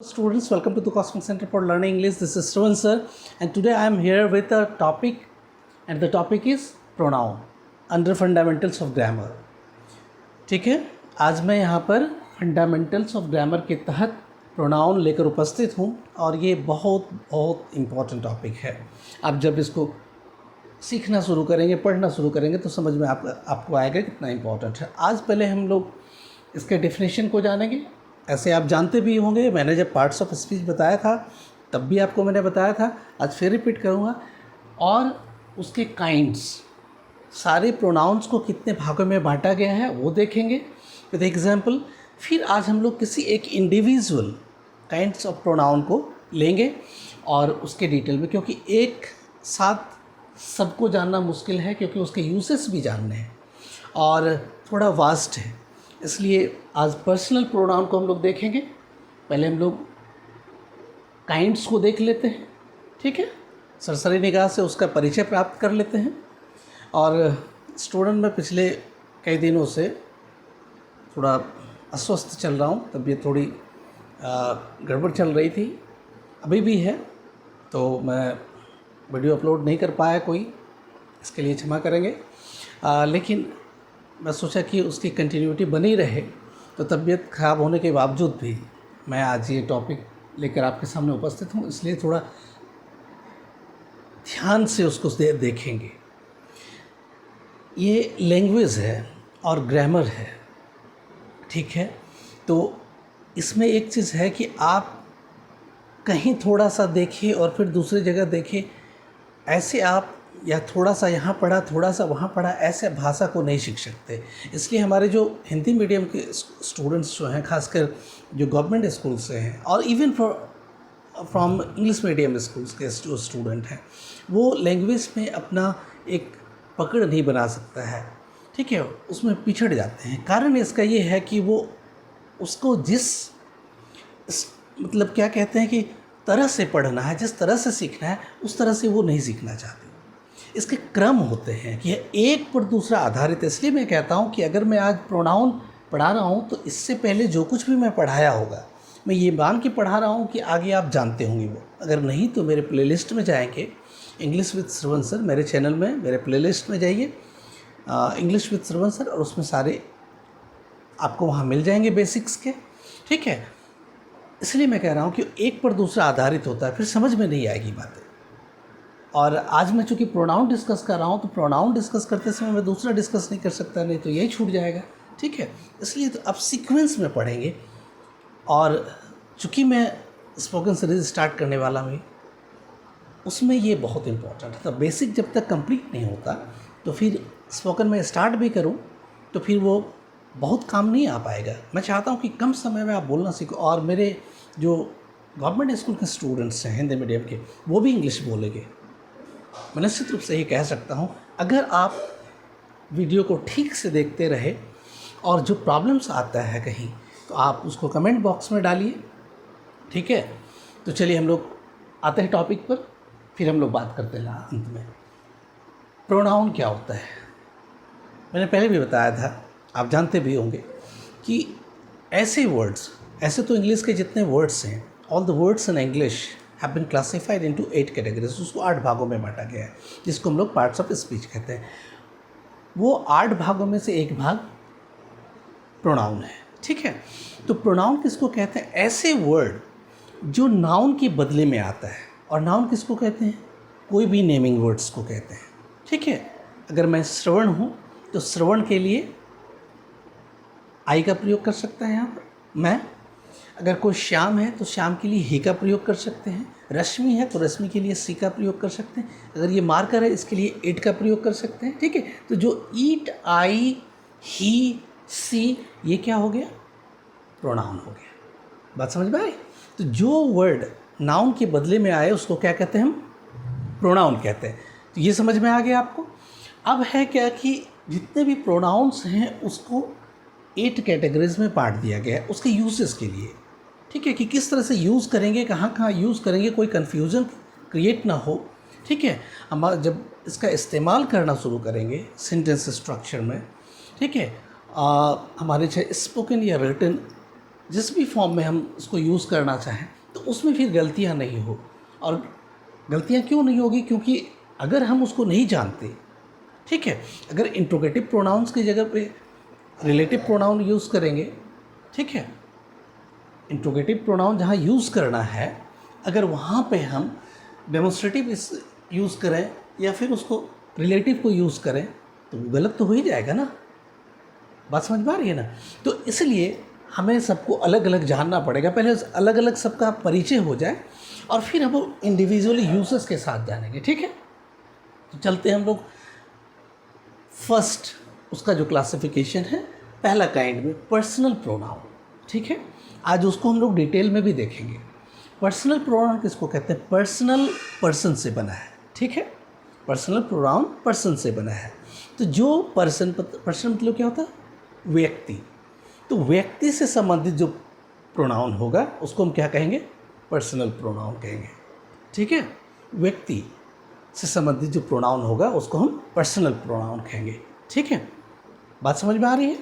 Students, welcome to the Cosmic Center for Learning English. This is Shravan sir, and today I am here with a topic, and the topic is pronoun under fundamentals of grammar. ठीक है, आज मैं यहाँ पर fundamentals of grammar के तहत pronoun लेकर उपस्थित हूँ और ये बहुत बहुत इम्पॉर्टेंट टॉपिक है. आप जब इसको सीखना शुरू करेंगे, पढ़ना शुरू करेंगे तो समझ में आपको आएगा कितना इम्पॉर्टेंट है. आज पहले हम लोग इसके डेफिनेशन को जानेंगे. ऐसे आप जानते भी होंगे, मैंने जब पार्ट्स ऑफ स्पीच बताया था तब भी आपको मैंने बताया था, आज फिर रिपीट करूँगा. और उसके काइंड्स, सारे प्रोनाउंस को कितने भागों में बांटा गया है वो देखेंगे विद एग्जांपल. फिर आज हम लोग किसी एक इंडिविजुअल काइंड्स ऑफ प्रोनाउन को लेंगे और उसके डिटेल में, क्योंकि एक साथ सबको जानना मुश्किल है, क्योंकि उसके यूसेस भी जानने हैं और थोड़ा वास्ट है. इसलिए आज पर्सनल प्रोनाउन को हम लोग देखेंगे. पहले हम लोग काइंड्स को देख लेते हैं, ठीक है, सरसरी निगाह से उसका परिचय प्राप्त कर लेते हैं. और स्टूडेंट में पिछले कई दिनों से थोड़ा अस्वस्थ चल रहा हूँ, तबीयत थोड़ी गड़बड़ चल रही थी, अभी भी है, तो मैं वीडियो अपलोड नहीं कर पाया कोई, इसके लिए क्षमा करेंगे. लेकिन मैं सोचा कि उसकी कंटिन्यूटी बनी रहे, तो तबीयत ख़राब होने के बावजूद भी मैं आज ये टॉपिक लेकर आपके सामने उपस्थित हूँ, इसलिए थोड़ा ध्यान से उसको देखेंगे. ये लैंग्वेज है और ग्रामर है, ठीक है. तो इसमें एक चीज़ है कि आप कहीं थोड़ा सा देखिए और फिर दूसरी जगह देखें, ऐसे आप या थोड़ा सा यहाँ पढ़ा थोड़ा सा वहाँ पढ़ा, ऐसे भाषा को नहीं सीख सकते. इसलिए हमारे जो हिंदी मीडियम के स्टूडेंट्स जो हैं, खासकर जो गवर्नमेंट स्कूल से हैं और even from English medium schools के जो स्टूडेंट हैं, वो लैंग्वेज में अपना एक पकड़ नहीं बना सकता है, ठीक है, उसमें पिछड़ जाते हैं. कारण इसका ये है कि वो उसको मतलब क्या कहते हैं कि तरह से पढ़ना है, जिस तरह से सीखना है उस तरह से वो नहीं सीखना चाहते. इसके क्रम होते हैं कि एक पर दूसरा आधारित है. इसलिए मैं कहता हूँ कि अगर मैं आज प्रोनाउन पढ़ा रहा हूँ तो इससे पहले जो कुछ भी मैं पढ़ाया होगा, मैं ये मान के पढ़ा रहा हूँ कि आगे आप जानते होंगे वो. अगर नहीं तो मेरे प्लेलिस्ट में जाएंगे, इंग्लिश विद श्रवण सर, मेरे चैनल में मेरे प्लेलिस्ट में जाइए, इंग्लिश विद श्रवण सर, और उसमें सारे आपको वहाँ मिल जाएंगे बेसिक्स के, ठीक है. इसलिए मैं कह रहा हूँ कि एक पर दूसरा आधारित होता है, फिर समझ में नहीं आएगी बातें. और आज मैं चूँकि प्रोनाउन डिस्कस कर रहा हूँ, तो प्रोनाउन डिस्कस करते समय मैं दूसरा डिस्कस नहीं कर सकता, नहीं तो यही छूट जाएगा, ठीक है. इसलिए तो अब सीक्वेंस में पढ़ेंगे. और चूँकि मैं स्पोकन सीरीज स्टार्ट करने वाला हूँ, उसमें ये बहुत इम्पोर्टेंट है. तो बेसिक जब तक कंप्लीट नहीं होता तो फिर स्पोकन में स्टार्ट भी करूँ तो फिर वो बहुत काम नहीं आ पाएगा. मैं चाहता हूँ कि कम समय में आप बोलना सीखो. और मेरे जो गवर्नमेंट स्कूल के स्टूडेंट्स हैं हिंदी मीडियम के, वो भी इंग्लिश बोलेंगे. मैं निश्चित रूप से ये कह सकता हूँ, अगर आप वीडियो को ठीक से देखते रहे और जो प्रॉब्लम्स आता है कहीं, तो आप उसको कमेंट बॉक्स में डालिए, ठीक है. तो चलिए हम लोग आते हैं टॉपिक पर, फिर हम लोग बात करते हैं अंत में. प्रोनाउन क्या होता है, मैंने पहले भी बताया था, आप जानते भी होंगे कि ऐसे वर्ड्स, ऐसे तो इंग्लिश के जितने वर्ड्स हैं, all the words in English have been classified into 8 categories. उसको 8 भागों में बांटा गया है, जिसको हम लोग पार्ट्स ऑफ स्पीच कहते हैं. वो 8 भागों में से एक भाग प्रोनाउन है, ठीक है. तो प्रोनाउन किसको कहते हैं? ऐसे वर्ड जो नाउन के बदले में आता है. और नाउन किसको कहते हैं? कोई भी नेमिंग वर्ड्स को कहते हैं, ठीक है. अगर मैं श्रवण हूँ तो श्रवण के लिए आई का प्रयोग कर सकता है यहाँ पर मैं. अगर कोई श्याम है तो श्याम के लिए ही का प्रयोग कर सकते हैं. रश्मि है तो रश्मि के लिए सी का प्रयोग कर सकते हैं. अगर ये मार्कर है इसके लिए इट का प्रयोग कर सकते हैं, ठीक है. तो जो ईट, आई, ही, सी, ये क्या हो गया? प्रोनाउन हो गया. बात समझ में आई? तो जो वर्ड नाउन के बदले में आए उसको क्या कहते हैं? हम प्रोनाउन कहते हैं. तो ये समझ में आ गया आपको. अब है क्या कि जितने भी प्रोनाउंस हैं उसको 8 कैटेगरीज में बांट दिया गया है उसके यूजेस के लिए, ठीक है, कि किस तरह से यूज़ करेंगे, कहाँ कहाँ यूज़ करेंगे, कोई कन्फ्यूज़न क्रिएट ना हो, ठीक है. हम जब इसका इस्तेमाल करना शुरू करेंगे सेंटेंस स्ट्रक्चर में, ठीक है, हमारे चाहे स्पोकन या रिटन जिस भी फॉर्म में हम उसको यूज़ करना चाहें तो उसमें फिर गलतियाँ नहीं हो। और गलतियाँ क्यों नहीं होगी? क्योंकि अगर हम उसको नहीं जानते, ठीक है, अगर इंट्रोगेटिव प्रोनाउंस की जगह पे रिलेटिव प्रोनाउन यूज़ करेंगे, ठीक है, इंट्रोगेटिव प्रोनाउन जहाँ यूज़ करना है, अगर वहाँ पे हम डेमोन्स्ट्रेटिव इस यूज़ करें या फिर उसको रिलेटिव को यूज़ करें तो वो गलत तो हो ही जाएगा ना। बात समझ में आ रही है ना? तो इसलिए हमें सबको अलग अलग जानना पड़ेगा। पहले अलग अलग सबका परिचय हो जाए और फिर हम इंडिविजुअली यूजर्स के साथ जानेंगे, ठीक है। तो चलते हैं हम लोग फर्स्ट, उसका जो क्लासिफिकेशन है पहला काइंड में पर्सनल प्रोनाउन, ठीक है। आज उसको हम लोग डिटेल में भी देखेंगे। पर्सनल प्रोनाउन किसको कहते हैं? पर्सनल पर्सन से बना है, ठीक है। पर्सनल प्रोनाउन पर्सन से बना है। तो जो पर्सन मतलब क्या होता है? व्यक्ति। तो व्यक्ति से संबंधित जो प्रोनाउन होगा उसको हम क्या कहेंगे? पर्सनल प्रोनाउन कहेंगे, ठीक है। व्यक्ति से संबंधित जो प्रोनाउन होगा उसको हम पर्सनल प्रोनाउन कहेंगे, ठीक है। बात समझ में आ रही है?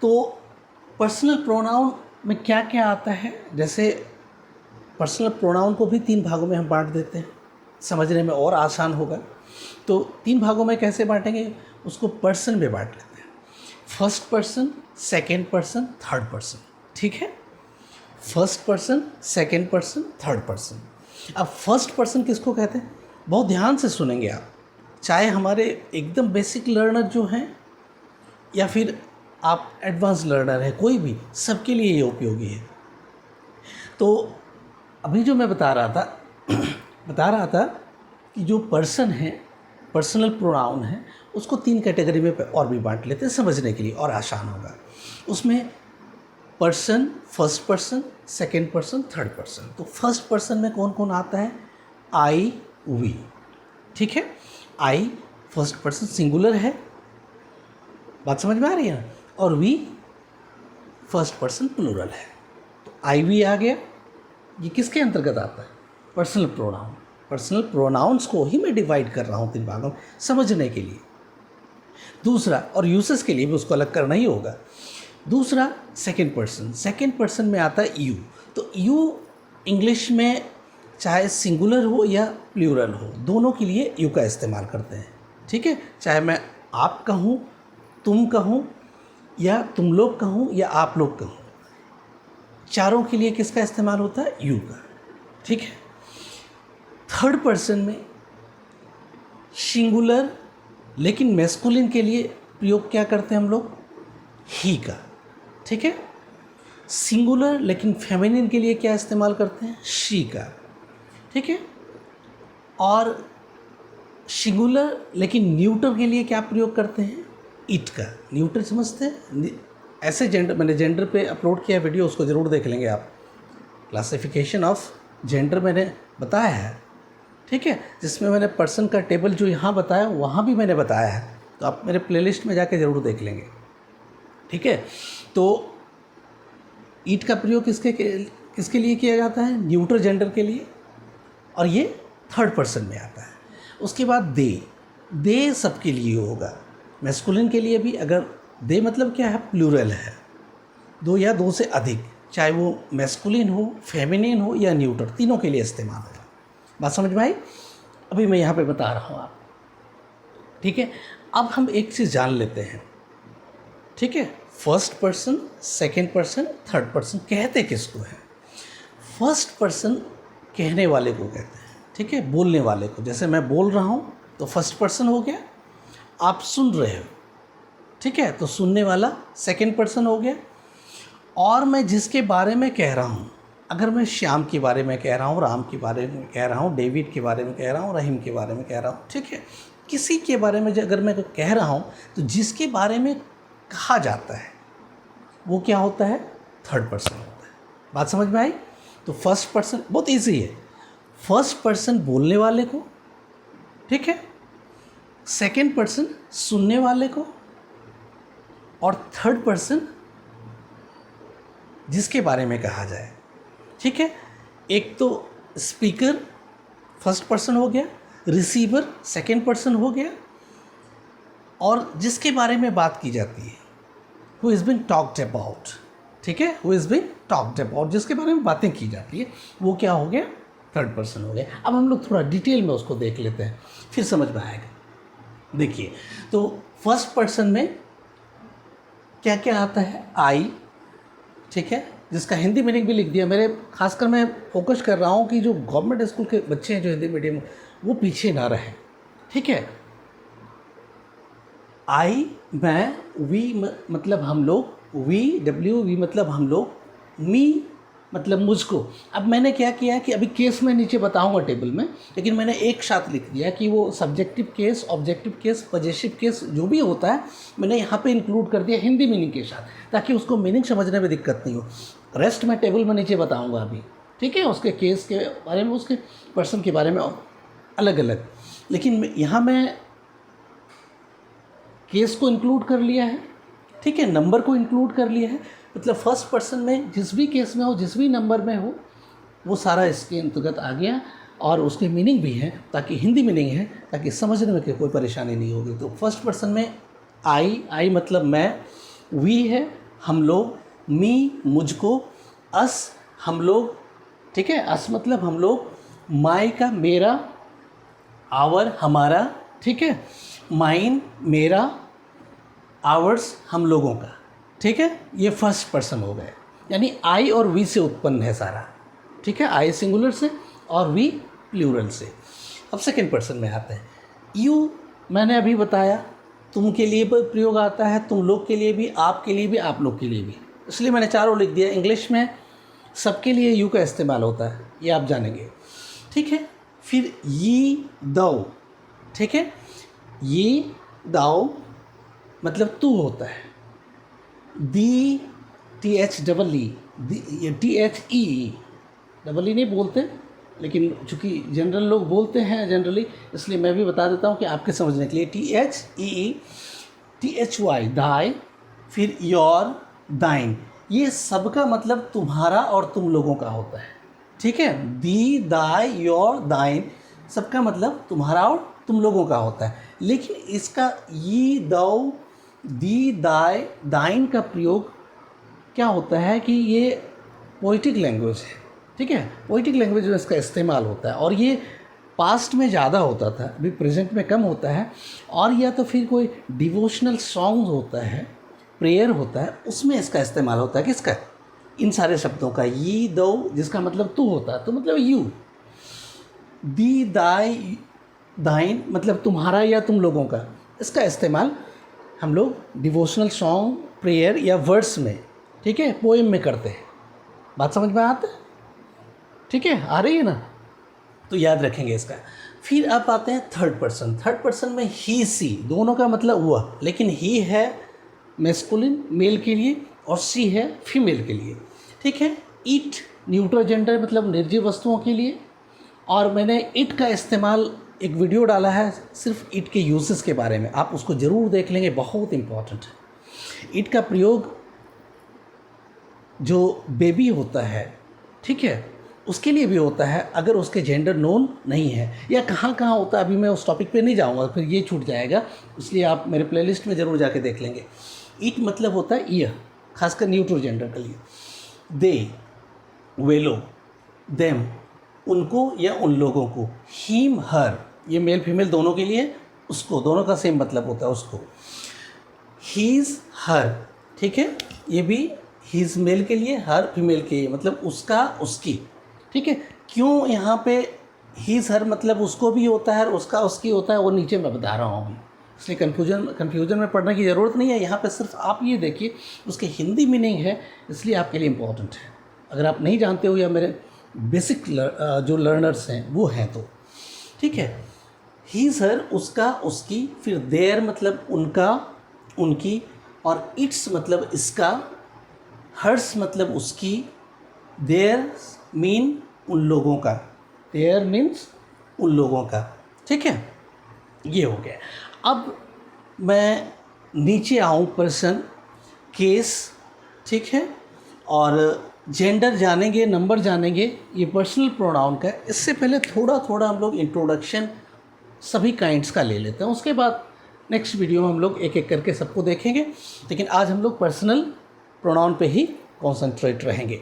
तो पर्सनल प्रोनाउन में क्या क्या आता है? जैसे पर्सनल प्रोनाउन को भी 3 भागों में हम बांट देते हैं, समझने में और आसान होगा। तो 3 भागों में कैसे बांटेंगे? उसको पर्सन में बांट लेते हैं। First person, second person, third person, ठीक है। First person, second person, third person. अब फर्स्ट पर्सन किसको कहते हैं? बहुत ध्यान से सुनेंगे आप, चाहे हमारे एकदम बेसिक लर्नर जो हैं या फिर आप एडवांस लर्नर हैं, कोई भी, सबके लिए ये उपयोगी है। तो अभी जो मैं बता रहा था कि जो पर्सन है, पर्सनल प्रोनाउन है, उसको 3 कैटेगरी में और भी बांट लेते हैं समझने के लिए और आसान होगा। उसमें person, first person, second person, third person. तो फर्स्ट पर्सन में कौन कौन आता है? आई, वी, ठीक है। आई फर्स्ट पर्सन सिंगुलर है, बात समझ में आ रही है ना? और वी फर्स्ट पर्सन प्लूरल है। तो आई वी आ गया, ये किसके अंतर्गत आता है? Personal pronoun. पर्सनल प्रोनाउंस को ही मैं डिवाइड कर रहा हूँ 3 भागों में समझने के लिए। दूसरा, और यूसेस के लिए भी उसको अलग करना ही होगा। दूसरा सेकेंड पर्सन। सेकेंड पर्सन में आता है यू। तो यू इंग्लिश में चाहे सिंगुलर हो या प्लूरल हो, दोनों के लिए यू का इस्तेमाल करते हैं, ठीक है। चाहे मैं आप कहूँ, तुम कहूँ, या तुम लोग कहूँ, या आप लोग कहूँ, चारों के लिए किसका इस्तेमाल होता है? यू का, ठीक है। थर्ड पर्सन में सिंगुलर लेकिन मैस्कुलिन के लिए प्रयोग क्या करते हैं हम लोग? ही का, ठीक है। सिंगुलर लेकिन फेमिनिन के लिए क्या इस्तेमाल करते हैं? शी का, ठीक है। और सिंगुलर लेकिन न्यूटर के लिए क्या प्रयोग करते हैं? इट का। न्यूटर समझते हैं? ऐसे जेंडर, मैंने जेंडर पे अपलोड किया वीडियो, उसको ज़रूर देख लेंगे आप। क्लासिफिकेशन ऑफ जेंडर मैंने बताया है, ठीक है, जिसमें मैंने पर्सन का टेबल जो यहाँ बताया वहाँ भी मैंने बताया है, तो आप मेरे प्लेलिस्ट में जाके ज़रूर देख लेंगे, ठीक है। तो ईट का प्रयोग किसके लिए किया जाता है? न्यूट्रल जेंडर के लिए, और ये थर्ड पर्सन में आता है। उसके बाद दे सबके लिए होगा, मैस्कुलिन के लिए भी। अगर दे मतलब क्या है? प्लूरल है, 2 या 2 से अधिक, चाहे वो मैस्कुलिन हो, फेमिनिन हो या न्यूट्रल, तीनों के लिए इस्तेमाल होगा। बात समझ में आई? अभी मैं यहाँ पे बता रहा हूँ आप, ठीक है। अब हम एक चीज़ जान लेते हैं, ठीक है। First person, second person, third person कहते किसको है? फर्स्ट पर्सन कहने वाले को कहते हैं, ठीक है, बोलने वाले को। जैसे मैं बोल रहा हूँ तो फर्स्ट पर्सन हो गया, आप सुन रहे हो, ठीक है, तो सुनने वाला सेकेंड पर्सन हो गया। और मैं जिसके बारे में कह रहा हूँ, अगर मैं श्याम के बारे में कह रहा हूँ, राम के बारे में कह रहा हूँ, डेविड के बारे में कह रहा हूँ, रहीम के बारे में कह रहा हूँ, ठीक है, किसी के बारे में अगर मैं कह रहा हूँ तो जिसके बारे में कहा जाता है वो क्या होता है? थर्ड पर्सन होता है। बात समझ में आई? तो फर्स्ट पर्सन बहुत ईजी है। फर्स्ट पर्सन बोलने वाले को, ठीक है, सेकेंड पर्सन सुनने वाले को, और थर्ड पर्सन जिसके बारे में कहा जाए, ठीक है। एक तो स्पीकर फर्स्ट पर्सन हो गया, रिसीवर सेकेंड पर्सन हो गया, और जिसके बारे में बात की जाती है, who is been talked about, ठीक है, who is being talked about, जिसके बारे में बातें की जाती है, वो क्या हो गया, थर्ड पर्सन हो गया। अब हम लोग थोड़ा डिटेल में उसको देख लेते हैं, फिर समझ में आएगा। देखिए, तो फर्स्ट पर्सन में क्या क्या आता है, आई, ठीक है, जिसका हिंदी मीनिंग भी लिख दिया। मेरे खासकर मैं फोकस कर रहा हूँ कि जो गवर्नमेंट स्कूल के बच्चे हैं जो हिंदी मीडियम, वो पीछे ना रहें, ठीक है। आई, मैं, वी मतलब हम लोग, वी, डब्ल्यू, वी मतलब हम लोग, मी मतलब मुझको। अब मैंने क्या किया कि अभी केस में नीचे बताऊंगा टेबल में, लेकिन मैंने एक साथ लिख दिया कि वो subjective case, objective case, possessive case जो भी होता है मैंने यहाँ पे इंक्लूड कर दिया हिंदी मीनिंग के साथ, ताकि उसको मीनिंग समझने में दिक्कत नहीं हो। रेस्ट मैं टेबल में नीचे बताऊँगा अभी, ठीक है, उसके केस के बारे में, उसके पर्सन के बारे में अलग अलग। लेकिन यहाँ मैं केस को इंक्लूड कर लिया है, ठीक है, नंबर को इंक्लूड कर लिया है, मतलब फर्स्ट पर्सन में जिस भी केस में हो, जिस भी नंबर में हो, वो सारा इसके अंतर्गत आ गया, और उसके मीनिंग भी है, ताकि हिंदी मीनिंग है, ताकि समझने में कोई परेशानी नहीं होगी। तो फर्स्ट पर्सन में आई मतलब मैं, वी है हम लोग, मी मुझको, अस हम लोग, ठीक है, अस मतलब हम लोग, माई का मेरा, आवर हमारा, ठीक है, माइन मेरा, आवर्स हम लोगों का, ठीक है। ये फर्स्ट पर्सन हो गए, यानी आई और वी से उत्पन्न है सारा, ठीक है, आई सिंगुलर से और वी प्लूरल से। अब सेकंड पर्सन में आते हैं। यू मैंने अभी बताया, तुम के लिए भी प्रयोग आता है, तुम लोग के लिए भी, आपके लिए भी, आप लोग के लिए भी, इसलिए मैंने चारों लिख दिया। इंग्लिश में सबके लिए यू का इस्तेमाल होता है, ये आप जानेंगे, ठीक है। फिर ये दो, ठीक है, ये दाओ मतलब तू होता है, दी, TH डबल ई, ये THE डबल ई नहीं बोलते, लेकिन चूँकि जनरल लोग बोलते हैं जनरली, इसलिए मैं भी बता देता हूँ कि आपके समझने के लिए। THEE, THY दाई, फिर योर, दाइन, ये सबका मतलब तुम्हारा और तुम लोगों का होता है, ठीक है। दी, दाई, योर, दाइन सबका मतलब तुम्हारा और तुम लोगों का होता है। लेकिन इसका ये, दो, दी, दाई, दाइन का प्रयोग क्या होता है कि ये पोइटिक लैंग्वेज है, ठीक है, पोइटिक लैंग्वेज में इसका इस्तेमाल होता है, और ये पास्ट में ज़्यादा होता था, अभी प्रेजेंट में कम होता है। और या तो फिर कोई डिवोशनल सॉन्ग होता है, प्रेयर होता है, उसमें इसका इस्तेमाल होता है, किसका, इन सारे शब्दों का। ये दो जिसका मतलब तू होता है, तो मतलब यू, दी, दाई, दाइन मतलब तुम्हारा या तुम लोगों का, इसका इस्तेमाल हम लोग डिवोशनल सॉन्ग, प्रेयर या वर्ड्स में, ठीक है, पोएम में करते हैं। बात समझ में आती है, ठीक है, आ रही है ना, तो याद रखेंगे इसका। फिर आप आते हैं थर्ड पर्सन। थर्ड पर्सन में ही, सी दोनों का मतलब हुआ, लेकिन ही है मैस्कुलिन मेल के लिए और सी है फीमेल के लिए, ठीक है। इट न्यूट्रल जेंडर मतलब निर्जीव वस्तुओं के लिए, और मैंने इट का इस्तेमाल एक वीडियो डाला है सिर्फ इट के यूजेस के बारे में, आप उसको ज़रूर देख लेंगे, बहुत इम्पॉर्टेंट है। इट का प्रयोग जो बेबी होता है, ठीक है, उसके लिए भी होता है, अगर उसके जेंडर नोन नहीं है, या कहाँ कहाँ होता है, अभी मैं उस टॉपिक पे नहीं जाऊँगा, फिर ये छूट जाएगा, इसलिए आप मेरे प्लेलिस्ट में ज़रूर जाके देख लेंगे। इट मतलब होता है ईयर, खासकर न्यूट्रल जेंडर के लिए। दे, वे लोग, देम उनको या उन लोगों को, हिम, हर ये मेल फीमेल दोनों के लिए, उसको, दोनों का सेम मतलब होता है उसको। हीज़, हर, ठीक है, ये भी हीज़ मेल के लिए, हर फीमेल के लिए, मतलब उसका, उसकी, ठीक है। क्यों यहाँ पे हीज़, हर मतलब उसको भी होता है और उसका, उसकी होता है, वो नीचे मैं बता रहा हूँ, इसलिए कन्फ्यूजन में पढ़ने की ज़रूरत नहीं है। यहाँ पे सिर्फ आप ये देखिए उसके हिंदी मीनिंग है, इसलिए आपके लिए इम्पोर्टेंट है। अगर आप नहीं जानते हो या मेरे बेसिक जो लर्नर्स हैं वो हैं तो, ठीक है। ही, हर उसका, उसकी, फिर देयर मतलब उनका, उनकी, और इट्स मतलब इसका, हर्स मतलब उसकी, देयर मीन उन लोगों का, देयर मीन्स उन लोगों का, ठीक है, ये हो गया। अब मैं नीचे आऊँ, पर्सन, केस, ठीक है, और जेंडर जानेंगे, नंबर जानेंगे, ये पर्सनल प्रोनाउन का। इससे पहले थोड़ा थोड़ा हम लोग इंट्रोडक्शन सभी काइंड्स का ले लेते हैं, उसके बाद नेक्स्ट वीडियो में हम लोग एक एक करके सबको देखेंगे, लेकिन आज हम लोग पर्सनल प्रोनाउन पे ही कॉन्सेंट्रेट रहेंगे।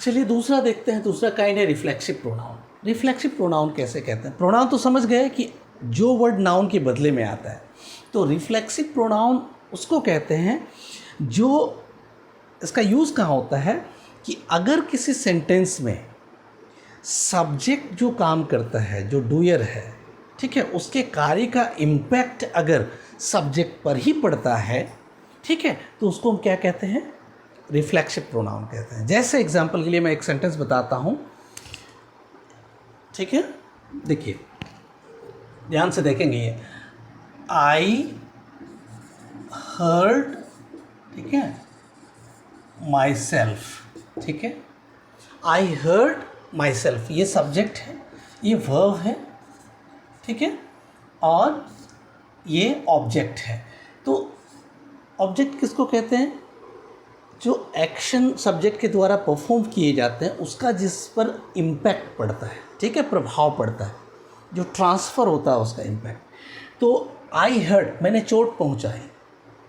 चलिए दूसरा देखते हैं, दूसरा काइंड है रिफ्लेक्सिव प्रोनाउन। रिफ्लेक्सिव प्रोनाउन कैसे कहते हैं? प्रोनाउन तो समझ गए कि जो वर्ड नाउन के बदले में आता है। तो रिफ्लेक्सिव प्रोनाउन उसको कहते हैं जो, इसका यूज़ कहाँ होता है कि अगर किसी सेंटेंस में सब्जेक्ट जो काम करता है, जो डूयर है, ठीक है, उसके कार्य का इम्पैक्ट अगर सब्जेक्ट पर ही पड़ता है, ठीक है, तो उसको हम क्या कहते हैं? रिफ्लेक्सिव प्रोनाउन कहते हैं। जैसे एग्जांपल के लिए मैं एक सेंटेंस बताता हूँ, ठीक है, देखिए ध्यान से देखेंगे ये, आई हर्ड, ठीक है, माई सेल्फ, ठीक है, आई हर्ड माई सेल्फ, ये सब्जेक्ट है, ये वर्ब है, ठीक है, और ये ऑब्जेक्ट है। तो ऑब्जेक्ट किसको कहते हैं? जो एक्शन सब्जेक्ट के द्वारा परफॉर्म किए जाते हैं उसका जिस पर इम्पैक्ट पड़ता है, ठीक है, प्रभाव पड़ता है, जो ट्रांसफ़र होता है उसका इम्पैक्ट। तो आई हर्ट, मैंने चोट पहुंचाई,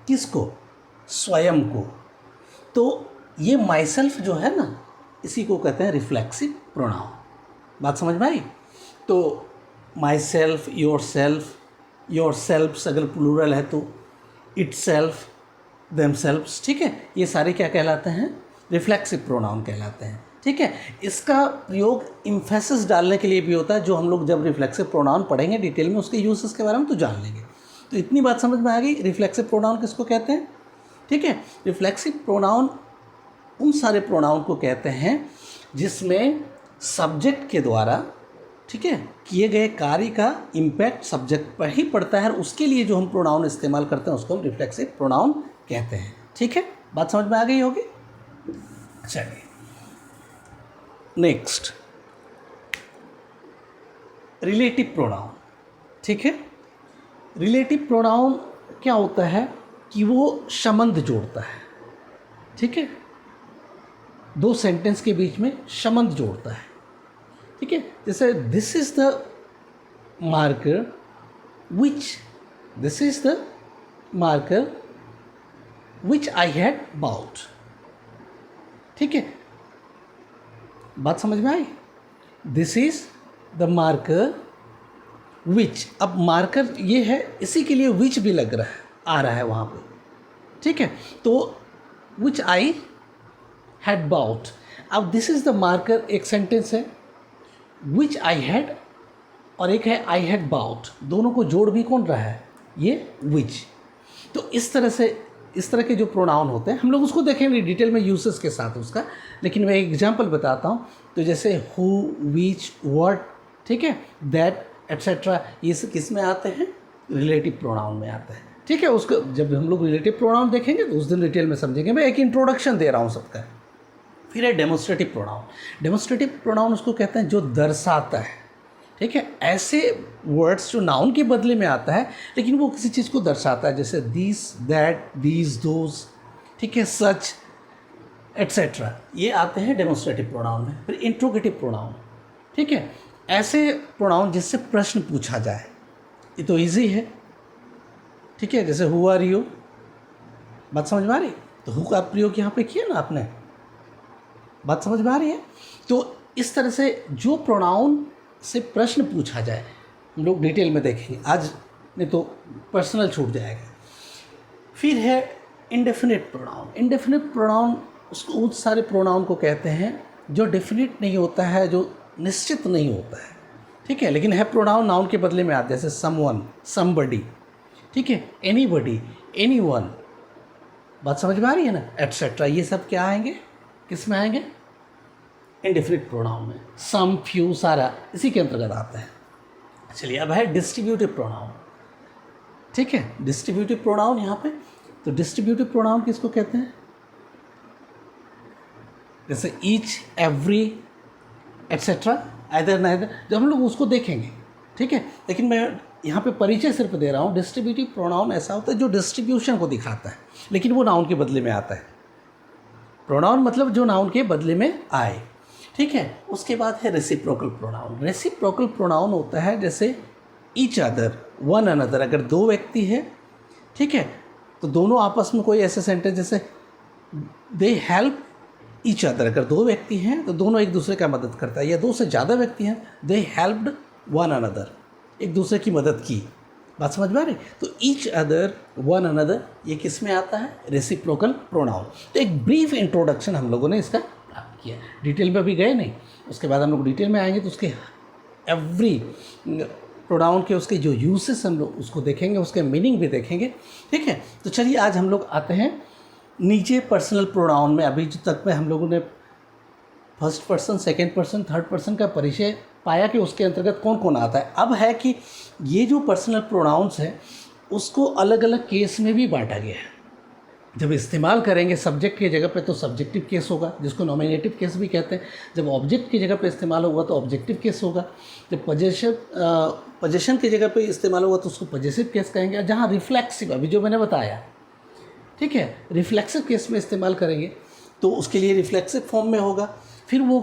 किसको? स्वयं को। तो ये माई सेल्फ जो है ना, इसी को कहते हैं रिफ्लेक्सिव प्रोनाउन। बात समझ में आई? तो माई सेल्फ, योर सेल्फ्स अगर प्लूरल है तो इट सेल्फ, देम सेल्फ्स, ठीक है, ये सारे क्या कहलाते हैं? रिफ्लेक्सिव प्रोनाउन कहलाते हैं, ठीक है। इसका प्रयोग इम्फेसिस डालने के लिए भी होता है, जो हम लोग जब रिफ्लेक्सिव प्रोनाउन पढ़ेंगे डिटेल में उसके यूजेस के बारे में तो जान लेंगे। तो इतनी बात समझ में आ गई, रिफ्लेक्सिव प्रोनाउन किसको कहते हैं, ठीक है। रिफ्लेक्सिव प्रोनाउन उन सारे प्रोनाउन को कहते हैं जिसमें सब्जेक्ट के द्वारा, ठीक है, किए गए कार्य का इम्पैक्ट सब्जेक्ट पर ही पड़ता है, और उसके लिए जो हम प्रोनाउन इस्तेमाल करते हैं उसको हम रिफ्लेक्सिव प्रोनाउन कहते हैं, ठीक है। बात समझ में आ गई होगी? चलिए नेक्स्ट, रिलेटिव प्रोनाउन, ठीक है। रिलेटिव प्रोनाउन क्या होता है कि वो संबंध जोड़ता है, ठीक है, दो सेंटेंस के बीच में संबंध जोड़ता है, ठीक है। जैसे this is the marker which, this is the marker which I had bought, ठीक है। बात समझ में आई? This is the marker which, अब मार्कर ये है, इसी के लिए विच भी लग रहा है, आ रहा है वहाँ पे, ठीक है। तो विच आई हैड बाउट, अब दिस इज द मार्कर एक सेंटेंस है, विच आई हैड और एक है आई हैड बाउट, दोनों को जोड़ भी कौन रहा है? ये विच। तो इस तरह के जो प्रोनाउन होते हैं हम लोग उसको देखेंगे डिटेल में यूसेस के साथ उसका, लेकिन मैं एग्जांपल बताता हूँ। तो जैसे हु, विच, व्हाट, ठीक है, दैट, एट्सेट्रा, ये सब किस में आते हैं? रिलेटिव प्रोनाउन में आते हैं, ठीक है। उसको जब हम लोग रिलेटिव प्रोनाउन देखेंगे तो उस दिन डिटेल में समझेंगे। मैं एक इंट्रोडक्शन दे रहा हूँ सबका। फिर है डेमोस्ट्रेटिव प्रोनाउन। डेमोस्ट्रेटिव प्रोनाउन उसको कहते हैं जो दर्शाता है, ठीक है, ऐसे वर्ड्स जो नाउन के बदले में आता है लेकिन वो किसी चीज़ को दर्शाता है, जैसे दिस, दैट, दीज, दोज, ठीक है, सच, एट्सेट्रा, ये आते हैं डेमोस्ट्रेटिव प्रोनाउन में। फिर इंट्रोगेटिव प्रोनाउन, ठीक है, ऐसे प्रोनाउन जिससे प्रश्न पूछा जाए, ये तो ईजी है, ठीक है, जैसे हु आर यू, बात समझ में आ रही? तो हु का प्रयोग यहाँ पे किया ना आपने, बात समझ में आ रही है? तो इस तरह से जो प्रोनाउन से प्रश्न पूछा जाए हम लोग डिटेल में देखेंगे, आज नहीं तो पर्सनल छूट जाएगा। फिर है इंडेफिनिट प्रोनाउन। इंडेफिनिट प्रोनाउन उसको उस सारे प्रोनाउन को कहते हैं जो डेफिनिट नहीं होता है, जो निश्चित नहीं होता है, ठीक है, लेकिन है प्रोनाउन नाउन के बदले में आते हैं, जैसे समवन, समबडी, ठीक है, एनीबडी, एनीवन, बात समझ में आ रही है ना, एट्सेट्रा, ये सब क्या आएंगे, किस में आएंगे? इंडेफिनिट प्रोनाउन में। सम, फ्यू, सारा इसी के अंतर्गत आता है। चलिए अब है डिस्ट्रीब्यूटिव प्रोनाउन, ठीक है। डिस्ट्रीब्यूटिव प्रोनाउन यहाँ पे, तो डिस्ट्रीब्यूटिव प्रोनाउन किसको कहते हैं? जैसे each, every, etcetera, either, neither, जब हम लोग उसको देखेंगे, ठीक है, लेकिन मैं यहाँ पे परिचय सिर्फ दे रहा हूँ। डिस्ट्रीब्यूटिव प्रोनाउन ऐसा होता है जो डिस्ट्रीब्यूशन को दिखाता है, लेकिन वो नाउन के बदले में आता है। प्रोनाउन मतलब जो नाउन के बदले में आए, ठीक है। उसके बाद है रेसिप्रोकल प्रोनाउन। रेसिप्रोकल प्रोनाउन होता है जैसे ईच अदर, वन अनदर, अगर दो व्यक्ति है, ठीक है, तो दोनों आपस में कोई ऐसे सेंटेंस जैसे दे हेल्प ईच अदर। अगर दो व्यक्ति हैं तो दोनों एक दूसरे का मदद करता है, या दो से ज़्यादा व्यक्ति हैं, दे हेल्प्ड वन अनदर, एक दूसरे की मदद की। बात समझ में आ रही? तो ईच अदर, वन अनदर, ये किस में आता है? Reciprocal pronoun. तो एक ब्रीफ इंट्रोडक्शन हम लोगों ने इसका प्राप्त किया। डिटेल में अभी गए नहीं, उसके बाद हम लोग डिटेल में आएंगे तो उसके एवरी प्रोनाउन के उसके जो यूसेस हम लोग उसको देखेंगे, उसके मीनिंग भी देखेंगे। ठीक है, तो चलिए आज हम लोग आते हैं नीचे पर्सनल प्रोनाउन में। अभी जो तक में हम लोगों ने first person, second person, third person का परिचय पाया कि उसके अंतर्गत कौन कौन आता है। अब है कि ये जो पर्सनल प्रोनाउंस हैं उसको अलग अलग केस में भी बांटा गया है। जब इस्तेमाल करेंगे सब्जेक्ट की जगह पे तो सब्जेक्टिव केस होगा, जिसको नॉमिनेटिव केस भी कहते हैं। जब ऑब्जेक्ट की जगह पे इस्तेमाल होगा तो ऑब्जेक्टिव केस होगा। जब पोजेशन की जगह पे इस्तेमाल होगा तो उसको पॉजेसिव केस कहेंगे। जहाँ रिफ्लेक्सिव, अभी जो मैंने बताया, ठीक है, रिफ्लेक्सिव केस में इस्तेमाल करेंगे तो उसके लिए रिफ्लेक्सिव फॉर्म में होगा। फिर वो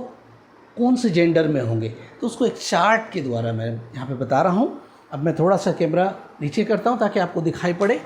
कौन से जेंडर में होंगे तो उसको एक चार्ट के द्वारा मैं यहाँ पे बता रहा हूँ। अब मैं थोड़ा सा कैमरा नीचे करता हूँ ताकि आपको दिखाई पड़े।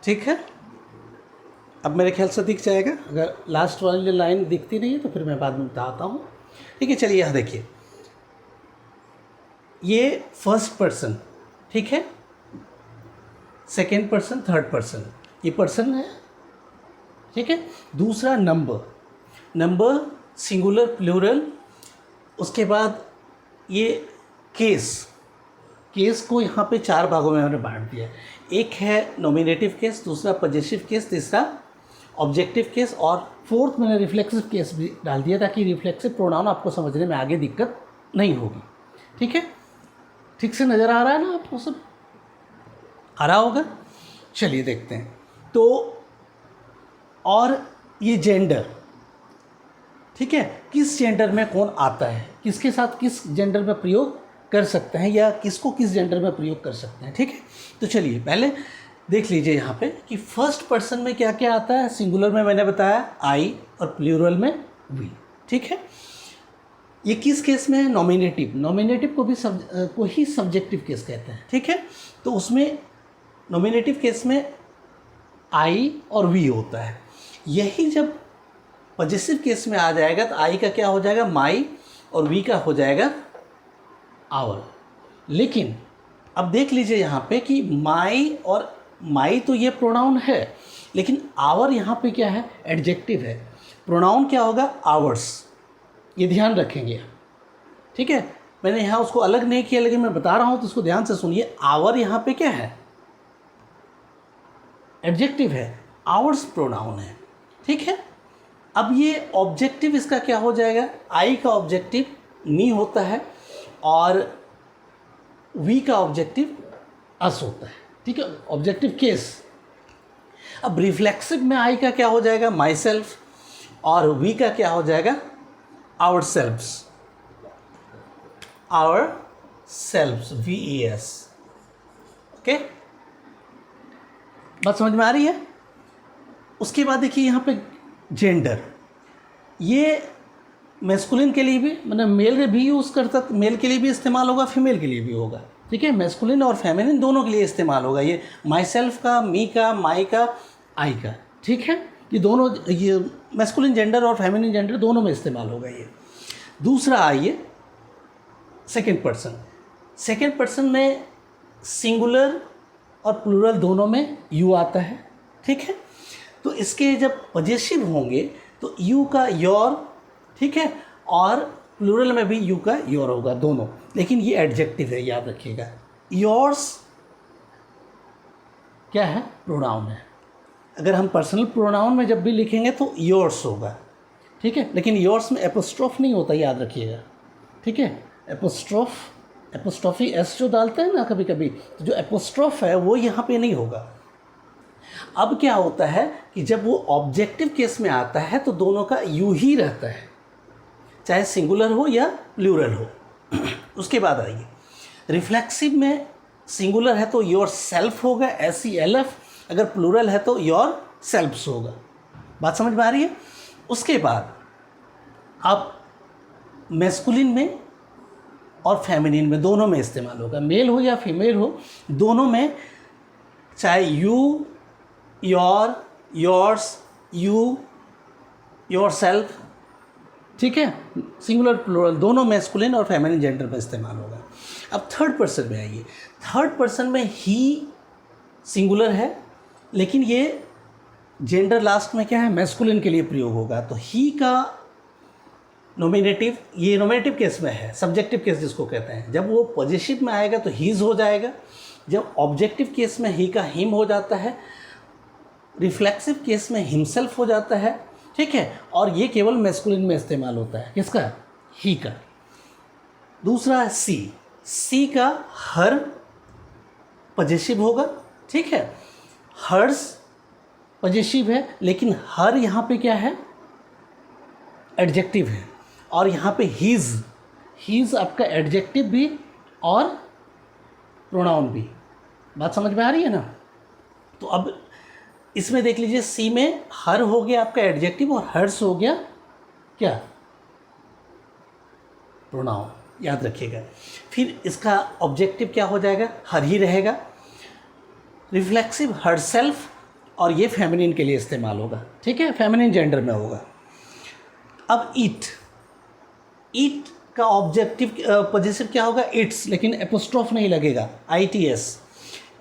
ठीक है, अब मेरे ख्याल से दिख जाएगा। अगर लास्ट वाली लाइन दिखती नहीं है तो फिर मैं बाद में बताता हूँ। ठीक है, चलिए यहाँ देखिए, ये फर्स्ट पर्सन, ठीक है, सेकेंड पर्सन, थर्ड पर्सन, ये पर्सन है। ठीक है, दूसरा नंबर, नंबर सिंगुलर प्लूरल। उसके बाद ये केस, केस को यहाँ पे चार भागों में मैंने बांट दिया। एक है नॉमिनेटिव केस, दूसरा पॉजेसिव केस, तीसरा ऑब्जेक्टिव केस, और फोर्थ मैंने रिफ्लेक्सिव केस भी डाल दिया ताकि रिफ्लेक्सिव प्रोनाउन आपको समझने में आगे दिक्कत नहीं होगी। ठीक है, ठीक से नज़र आ रहा है ना आपको? सब आ रहा होगा। चलिए देखते हैं। तो और ये जेंडर, ठीक है, किस जेंडर में कौन आता है, किसके साथ किस जेंडर में प्रयोग कर सकते हैं, या किसको किस जेंडर में प्रयोग कर सकते हैं। ठीक है, तो चलिए पहले देख लीजिए यहाँ पे कि फर्स्ट पर्सन में क्या क्या आता है। सिंगुलर में मैंने बताया आई और प्लूरल में वी। ठीक है, ये किस केस में है? नॉमिनेटिव। नॉमिनेटिव को ही सब्जेक्टिव केस कहते हैं। ठीक है, तो उसमें नॉमिनेटिव केस में आई और वी होता है। यही जब पॉजेसिव केस में आ जाएगा तो आई का क्या हो जाएगा? माई, और वी का हो जाएगा आवर। लेकिन अब देख लीजिए यहाँ पे कि माई और माई तो ये प्रोनाउन है, लेकिन आवर यहाँ पे क्या है? एडजेक्टिव है। प्रोनाउन क्या होगा? आवर्स। ये ध्यान रखेंगे, ठीक है। मैंने यहाँ उसको अलग नहीं किया, लेकिन मैं बता रहा हूँ तो उसको ध्यान से सुनिए। आवर यहाँ पे क्या है? एडजेक्टिव है, आवर्स प्रोनाउन है। ठीक है, अब ये ऑब्जेक्टिव इसका क्या हो जाएगा? आई का ऑब्जेक्टिव मी होता है और वी का ऑब्जेक्टिव अस होता है। ठीक है, ऑब्जेक्टिव केस। अब रिफ्लेक्सिव में आई का क्या हो जाएगा? माई सेल्फ, और वी का क्या हो जाएगा? Our selfs. Our selfs, VES। ओके, बात समझ में आ रही है? उसके बाद देखिए यहाँ पे जेंडर, ये मैस्कुलिन के लिए भी, मतलब मेल भी यूज़ करता, मेल के लिए भी इस्तेमाल होगा, फीमेल के लिए भी होगा। ठीक है, मैस्कुलिन और फेमिनिन दोनों के लिए इस्तेमाल होगा। ये माई सेल्फ का, मी का, माई का, आई का। ठीक है, ये दोनों, ये मैस्कुलिन जेंडर और फेमिनिन जेंडर दोनों में इस्तेमाल होगा ये। दूसरा आइए सेकेंड पर्सन। सेकेंड पर्सन में सिंगुलर और प्लूरल दोनों में यू आता है। ठीक है, तो इसके जब पॉजेसिव होंगे तो यू का योर, ठीक है, और प्लूरल में भी यू का योर होगा दोनों। लेकिन ये एडजेक्टिव है, याद रखिएगा। योर्स क्या है? प्रोनाउन है। अगर हम पर्सनल प्रोनाउन में जब भी लिखेंगे तो योर्स होगा। ठीक है, लेकिन योर्स में एपोस्ट्रोफ नहीं होता, याद रखिएगा। ठीक है, एपोस्ट्रोफ एपोस्ट्रॉफी एस जो डालते हैं ना कभी कभी, तो जो एपोस्ट्रॉफ है वो यहाँ पे नहीं होगा। अब क्या होता है कि जब वो ऑब्जेक्टिव केस में आता है तो दोनों का यू ही रहता है, चाहे सिंगुलर हो या प्लूरल हो। उसके बाद आइए, रिफ्लेक्सिव में सिंगुलर है तो योर सेल्फ होगा, SELF, अगर प्लूरल है तो योर सेल्फ्स होगा। बात समझ में आ रही है? उसके बाद आप मैस्कुलिन में और फेमिनिन में दोनों में इस्तेमाल होगा, मेल हो या फीमेल हो, दोनों में, चाहे you, your, yours, you, your self, ठीक है, सिंगुलर प्लूरल दोनों मैस्कुलिन और फेमिनिन जेंडर में इस्तेमाल होगा। अब थर्ड पर्सन में आइए, थर्ड पर्सन में ही सिंगुलर है, लेकिन ये जेंडर लास्ट में क्या है, मैस्कुलिन के लिए प्रयोग होगा। तो ही का नोमिनेटिव, ये नोमिनेटिव केस में है, सब्जेक्टिव केस जिसको कहते हैं, जब वो पॉजिटिव में आएगा तो हीज हो जाएगा, जब ऑब्जेक्टिव केस में ही का हिम हो जाता है, रिफ्लेक्सिव केस में हिमसेल्फ हो जाता है, ठीक है, और ये केवल मैस्कुलिन में इस्तेमाल होता है, किसका, ही का। दूसरा है सी का हर पॉजिटिव होगा, ठीक है, हर्स पॉजिटिव है, लेकिन हर यहाँ पे क्या है, एडजेक्टिव है, और यहाँ पे हीज आपका एडजेक्टिव भी और प्रोनाउन भी। बात समझ में आ रही है ना? तो अब इसमें देख लीजिए, सी में हर हो गया आपका एडजेक्टिव और हर्स हो गया क्या, प्रोनाउन, याद रखिएगा। फिर इसका ऑब्जेक्टिव क्या हो जाएगा, हर ही रहेगा। रिफ्लेक्सिव हरसेल्फ, और ये फेमिनिन के लिए इस्तेमाल होगा, ठीक है, फेमिनिन जेंडर में होगा। अब ईट का ऑब्जेक्टिव पॉजिटिव क्या होगा, इट्स, लेकिन एपोस्ट्रोफ नहीं लगेगा, ITS।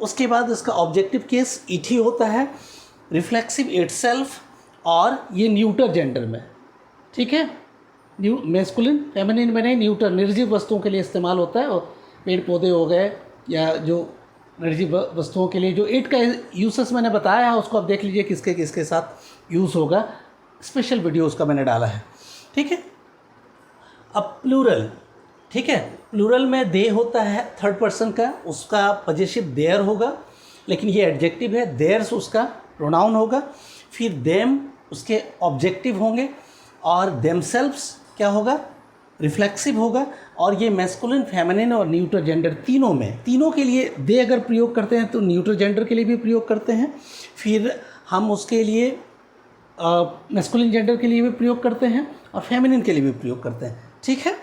उसके बाद इसका ऑब्जेक्टिव केस इट ही होता है, रिफ्लेक्सिव इटसेल्फ, और ये न्यूटर जेंडर में, ठीक है, मैस्कुलिन फेमिनिन में नहीं, न्यूटर निर्जीव वस्तुओं के लिए इस्तेमाल होता है, और पेड़ पौधे हो गए या जो निर्जीव वस्तुओं के लिए जो इट का यूसेस मैंने बताया है, उसको आप देख लीजिए किसके किसके साथ यूज़ होगा, स्पेशल वीडियो उसका मैंने डाला है, ठीक है। अब प्लूरल, ठीक है, प्लूरल में दे होता है थर्ड पर्सन का, उसका पॉजिटिव देयर होगा, लेकिन ये एडजेक्टिव है, देयर्स उसका प्रोनाउन होगा। फिर देम उसके ऑब्जेक्टिव होंगे, और देमसेल्व्स क्या होगा, रिफ्लेक्सिव होगा। और ये मैस्कुलिन, फेमिनिन और न्यूट्रल जेंडर तीनों में, तीनों के लिए दे अगर प्रयोग करते हैं तो न्यूट्रल जेंडर के लिए भी प्रयोग करते हैं, फिर हम उसके लिए मैस्कुलिन जेंडर के लिए भी प्रयोग करते हैं और फेमिनिन के लिए भी प्रयोग करते हैं, ठीक है।